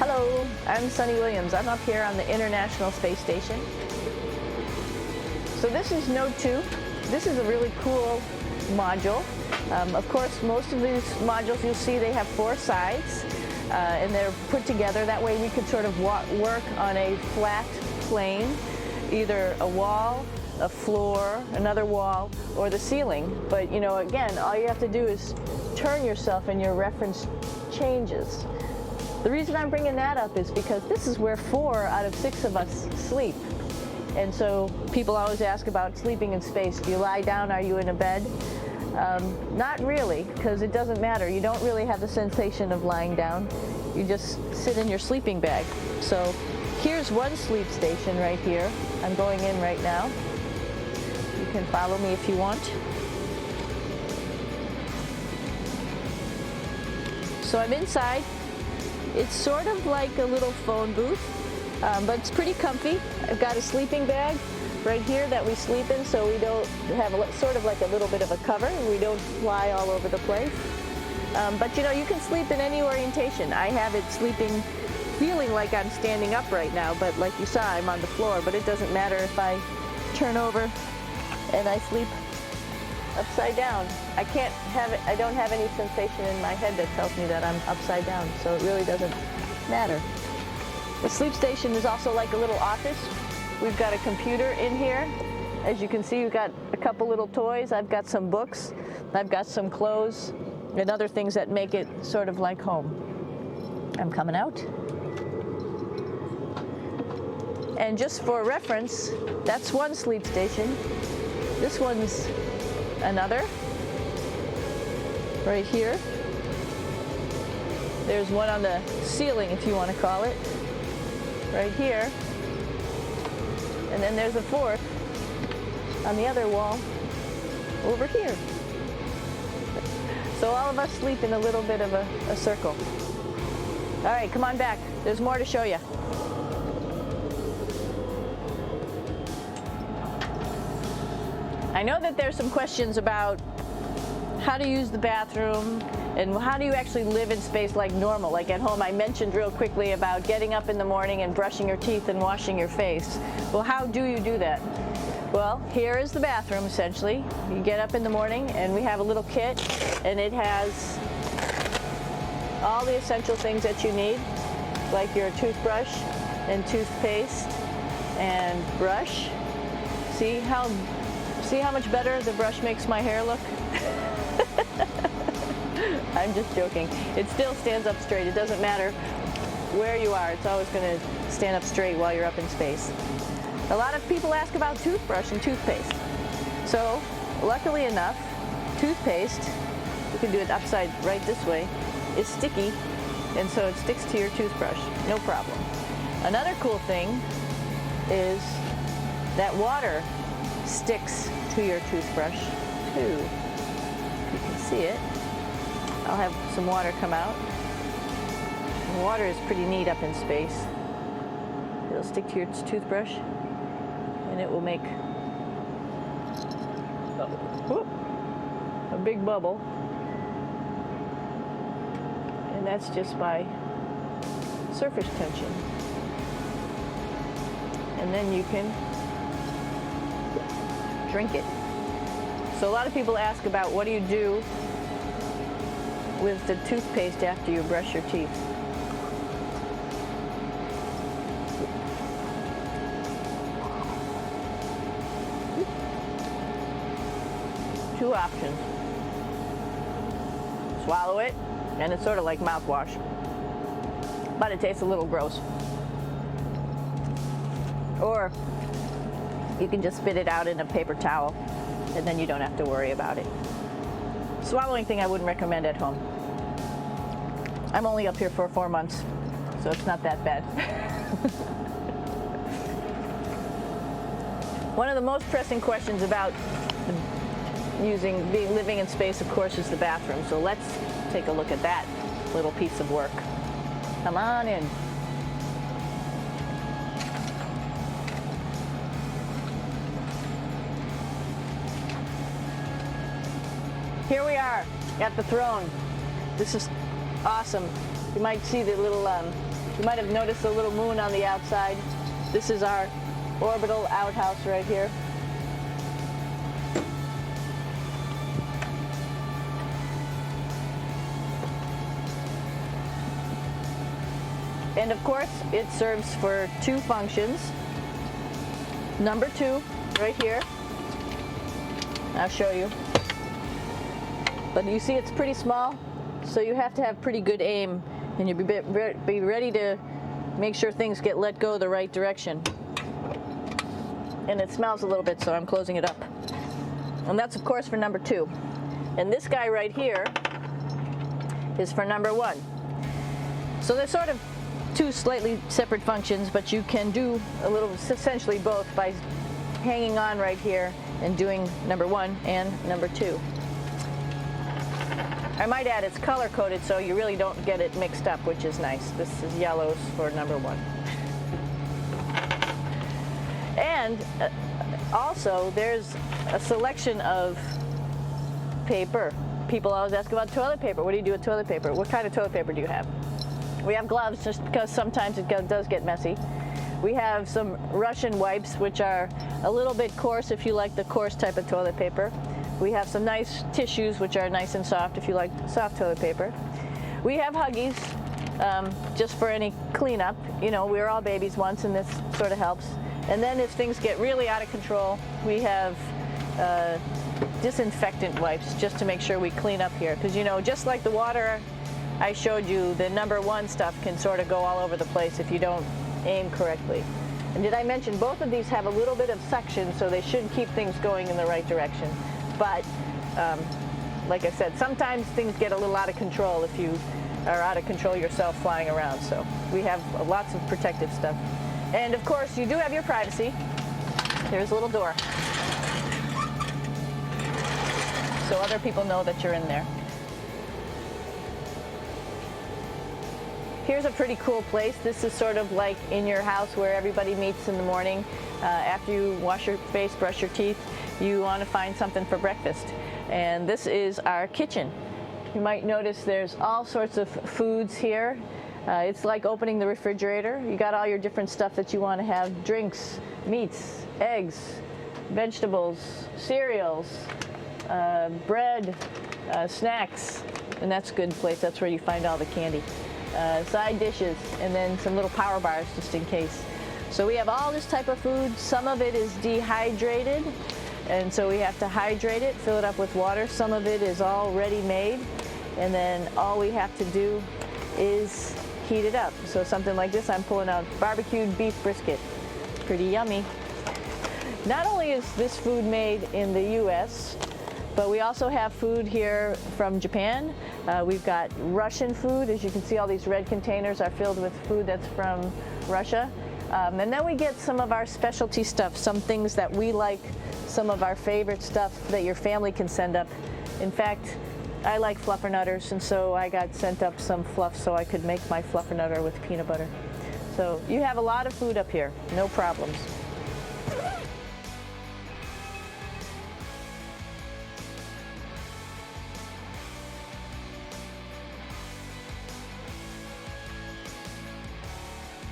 Hello, I'm Sunny Williams. I'm up here on the International Space Station. So this is Node 2. This is a really cool module. Of course, most of these modules you'll see they have 4 sides and they're put together. That way we could sort of work on a flat plane, either a wall, a floor, another wall, or the ceiling. But you know, again, all you have to do is turn yourself and your reference changes. The reason I'm bringing that up is because this is where 4 out of 6 of us sleep. And so people always ask about sleeping in space. Do you lie down? Are you in a bed? Not really, because it doesn't matter. You don't really have the sensation of lying down. You just sit in your sleeping bag. So here's one sleep station right here. I'm going in right now. You can follow me if you want. So I'm inside. It's sort of like a little phone booth, but it's pretty comfy. I've got a sleeping bag right here that we sleep in, so we don't have sort of like a little bit of a cover. We don't fly all over the place. But you know, you can sleep in any orientation. I have it feeling like I'm standing up right now, but like you saw, I'm on the floor. But it doesn't matter if I turn over and I sleep upside down. I don't have any sensation in my head that tells me that I'm upside down, so it really doesn't matter. The sleep station is also like a little office. We've got a computer in here. As you can see, we've got a couple little toys. I've got some books. I've got some clothes and other things that make it sort of like home. I'm coming out. And just for reference, that's one sleep station. This one's another, right here. There's one on the ceiling, if you want to call it, right here. And then there's a 4th on the other wall over here. So all of us sleep in a little bit of a circle. All right, come on back. There's more to show you. I know that there's some questions about how to use the bathroom and how do you actually live in space like normal, like at home. I mentioned real quickly about getting up in the morning and brushing your teeth and washing your face. Well, how do you do that? Well, here is the bathroom, essentially. You get up in the morning and we have a little kit, and it has all the essential things that you need, like your toothbrush and toothpaste and brush. See how much better the brush makes my hair look? I'm just joking. It still stands up straight. It doesn't matter where you are. It's always going to stand up straight while you're up in space. A lot of people ask about toothbrush and toothpaste. So, luckily enough, toothpaste, you can do it upside right this way, is sticky, and so it sticks to your toothbrush. No problem. Another cool thing is that water sticks to your toothbrush too. If you can see it. I'll have some water come out. And water is pretty neat up in space. It'll stick to your toothbrush and it will make a big bubble. And that's just by surface tension. And then you can drink it. So a lot of people ask about what do you do with the toothpaste after you brush your teeth. Two options. Swallow it, and it's sort of like mouthwash, but it tastes a little gross. Or you can just spit it out in a paper towel, and then you don't have to worry about it. Swallowing thing I wouldn't recommend at home. I'm only up here for 4 months, so it's not that bad. One of the most pressing questions about living in space, of course, is the bathroom. So let's take a look at that little piece of work. Come on in. Here we are at the throne. This is awesome. You might see the little You might have noticed a little moon on the outside. This is our orbital outhouse right here. And of course, it serves for two functions. Number two, right here. I'll show you. But you see it's pretty small, so you have to have pretty good aim, and you'll be ready to make sure things get let go the right direction. And it smells a little bit, so I'm closing it up. And that's, of course, for number two. And this guy right here is for number one. So they're sort of two slightly separate functions, but you can do a little, essentially both, by hanging on right here and doing number one and number two. I might add it's color coded, so you really don't get it mixed up, which is nice. This is yellows for number one. And also there's a selection of paper. People always ask about toilet paper. What do you do with toilet paper? What kind of toilet paper do you have? We have gloves, just because sometimes it does get messy. We have some Russian wipes, which are a little bit coarse if you like the coarse type of toilet paper. We have some nice tissues, which are nice and soft if you like soft toilet paper. We have Huggies, just for any cleanup. You know, we were all babies once, and this sort of helps. And then if things get really out of control, we have disinfectant wipes, just to make sure we clean up here. Because, you know, just like the water I showed you, the number one stuff can sort of go all over the place if you don't aim correctly. And did I mention both of these have a little bit of suction, so they should keep things going in the right direction. But like I said, sometimes things get a little out of control if you are out of control yourself flying around. So we have lots of protective stuff. And of course, you do have your privacy. There's a little door, so other people know that you're in there. Here's a pretty cool place. This is sort of like in your house where everybody meets in the morning. After you wash your face, brush your teeth, you want to find something for breakfast. And this is our kitchen. You might notice there's all sorts of foods here. It's like opening the refrigerator. You got all your different stuff that you want to have: drinks, meats, eggs, vegetables, cereals, bread, snacks. And that's a good place. That's where you find all the candy. Side dishes, and then some little power bars just in case. So we have all this type of food. Some of it is dehydrated, and so we have to hydrate it, fill it up with water. Some of it is already made, and then all we have to do is heat it up. So something like this, I'm pulling out barbecued beef brisket. Pretty yummy. Not only is this food made in the U.S., but we also have food here from Japan. We've got Russian food. As you can see, all these red containers are filled with food that's from Russia. And then we get some of our specialty stuff, some things that we like, some of our favorite stuff that your family can send up. In fact, I like fluffernutters, and so I got sent up some fluff so I could make my fluffernutter with peanut butter. So you have a lot of food up here, no problems.